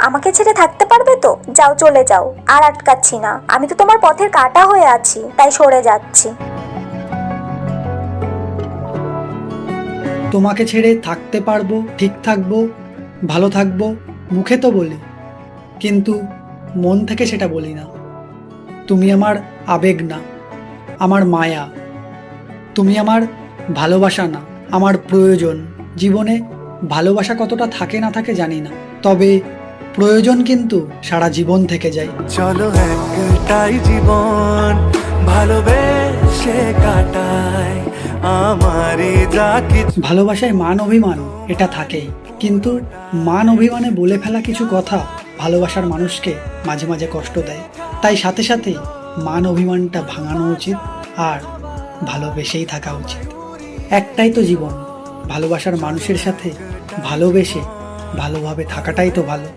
আমাকে ছেড়ে থাকতে পারবে তো? যাও, চলে যাও, আর আটকাচ্ছি না। আমি তো তোমার পথের কাঁটা হয়ে আছি, তাই সরে যাচ্ছি। তোমাকে ছেড়ে থাকতে পারবো, ঠিক থাকবো, ভালো থাকবো, মুখে তো বলি, কিন্তু মন থেকে সেটা বলি না। তুমি আমার আবেগ না, আমার মায়া। তুমি আমার ভালোবাসা না, আমার প্রয়োজন। জীবনে ভালোবাসা কতটা থাকে না থাকে জানি না, তবে প্রয়োজন কিন্তু সারা জীবন থেকে যায়। চলো একটাই জীবন ভালোবেসে কাটাই, আমারই যা কিছু। ভালোবাসায় মান অভিমান এটা থাকেই, কিন্তু মান অভিমানে বলে ফেলা কিছু কথা ভালোবাসার মানুষকে মাঝে মাঝে কষ্ট দেয়। তাই সাথে সাথে মান অভিমানটা ভাঙানো উচিত, আর ভালোবেসেই থাকা উচিত। একটাই তো জীবন, ভালোবাসার মানুষের সাথে ভালোবেসে ভালোভাবে থাকাটাই তো ভালো।